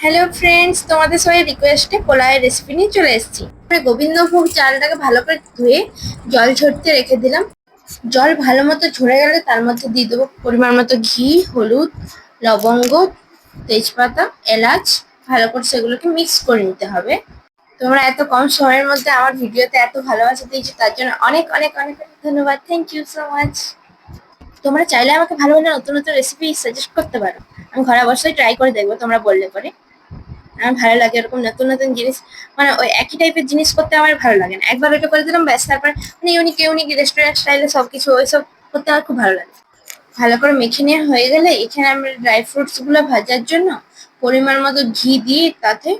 Hello friends, তোমাদের সবাই রিকোয়েস্টে পোলাওয়ের রেসিপি নিয়ে চলে এসেছি। গোবিন্দভোগ চালটাকে ভালো করে ধুয়ে জল ঝরতে রেখে দিলাম। জল ভালো মতো ঝরে গেলে তার মধ্যে দিয়ে দেবো পরিমাণ মতো ঘি, হলুদ, লবঙ্গ, তেজপাতা, এলাচ। ভালো করে সেগুলোকে মিক্স করে নিতে হবে। তোমরা এত কম সময়ের মধ্যে আমার ভিডিওতে এত ভালোবাসা দিয়েছো, তার জন্য অনেক অনেক অনেক অনেক ধন্যবাদ। Thank you so much. তোমরা চাইলে আমাকে ভালো ভালো নতুন নতুন রেসিপি সাজেস্ট করতে পারো। আমি ঘরে অবশ্যই ট্রাই করে দেখবো তোমরা বললে পরে। আমার ভালো লাগে এরকম নতুন নতুন জিনিস, মানে ওই একই টাইপের জিনিস করতে আমার ভালো লাগে না। একবার ওইটা করে দিলাম ব্যাস, তারপর মানে ইউনিক ইউনিক রেস্টুরেন্ট স্টাইলে সবকিছু ওইসব করতে আমার খুব ভালো লাগে। ভালো করে মেখে নেওয়া হয়ে গেলে এখানে আমরা ড্রাই ফ্রুটস গুলো ভাজার জন্য পরিমাণ মতো ঘি দিয়ে তাতে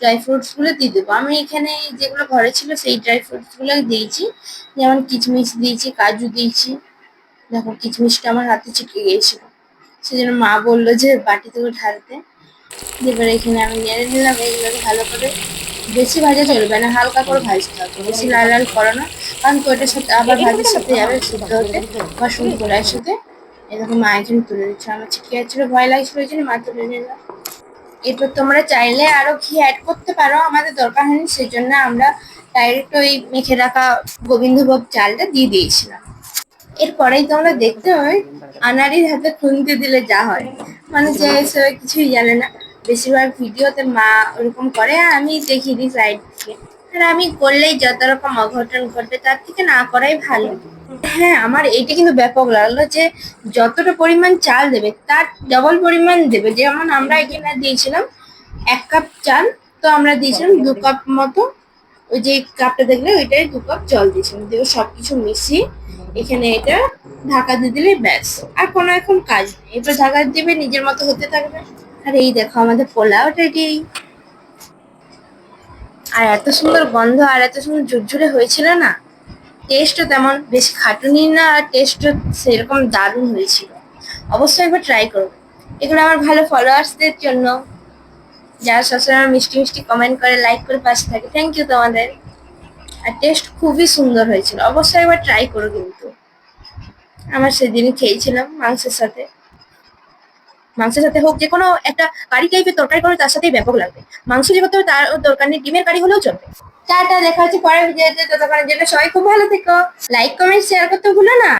ড্রাই ফ্রুটস গুলো দিয়ে দেবো। আমি এখানে যেগুলো ঘরে ছিল সেই ড্রাই ফ্রুটস গুলো দিয়েছি, যেমন কিচমিচ দিয়েছি, কাজু দিয়েছি। দেখো কিচমিচটা আমার হাতে চিটকে গিয়েছিল, সেজন্য মা বললো যে বাটি থেকে ঢালতে। এবার এখানে আমি নেড়ে নিলাম এগুলোকে ভালো করে। বেশি ভাজা চলবে না, হালকা করে ভাজতে হবে, বেশি লাল লাল করো না, কারণ তো এটার সাথে আবার ভাজির সাথে যাবে সিদ্ধ হতে বা শুধু পোলাওয়ের সাথে। এরকম মা এখানে তুলে দিচ্ছে, আমার ছিটকে যাচ্ছিল, ভয় লাগছিল, ওই জন্য মা তুলে নিলাম। এরপর তোমরা চাইলে আরো ঘি অ্যাড করতে পারো, আমাদের দরকার হয়নি, সেই জন্য আমরা ডাইরেক্ট ওই মেখে রাখা গোবিন্দভোগ চালটা দিয়ে দিয়েছিলাম। এরপরেই তোমরা দেখতে হবে আনাড়ির হাতে খুন্তি দিলে যা হয়, মানে যে এসবে কিছুই জানে না। বেশিরভাগ ভিডিওতে মা ওরকম করে, আর আমি দেখিয়ে দিই সাইড থেকে। আর আমি করলেই যত রকম অঘটন ঘটবে, তার থেকে না করাই ভালো। হ্যাঁ, আমার এইটা কিন্তু ব্যাপক লাগলো যে যতটা পরিমাণ চাল দেবে তার ডবল পরিমাণ দেবে। যেমন আমরা এখানে দিয়েছিলাম 1 কাপ চাল, তো আমরা দিয়েছিলাম 2 কাপ মতো। ওই যে কাপটা দেখলে ওইটাই 2 কাপ জল দিয়েছিলাম, দিয়ে সবকিছু মিশিয়ে এখানে এটা ঢাকা দিয়ে দিলে ব্যাস। আর কোনো এখন কাজ নেই, এবার ঢাকা দিবে, নিজের মতো হতে থাকবে। আর এই দেখো আমাদের পোলাও রেডি। আর এত সুন্দর গন্ধ আর এত সুন্দর ঝুরঝুরে হয়েছিল না, টেস্টও তেমন বেশি খাটুনি না, আর টেস্টও সেরকম দারুণ হয়েছিল। অবশ্যই একবার ট্রাই করো। এগুলো আমার ভালো ফলোয়ার্সদের জন্য, যারা সবসময় আমার মিষ্টি মিষ্টি কমেন্ট করে, লাইক করে পাশে থাকে। থ্যাংক ইউ তোমাদের। আর টেস্ট খুবই সুন্দর হয়েছিল, অবশ্যই একবার ট্রাই করো কিন্তু। আমার সেদিনই খেয়েছিলাম মাংসের সাথে। মাংসের সাথে হোক, যে কোনো একটা কারি টাইপের তরকারি করো, তার সাথেই ব্যাপক লাগবে। মাংস যে করতে হবে তার দরকার নেই, ডিমের কারি হলেও চলবে। টাটা, দেখা হচ্ছে পরের ভিডিওতে। ততক্ষণের জন্য সবাই খুব ভালো থেকো। লাইক কমেন্ট শেয়ার করতে ভুলো না।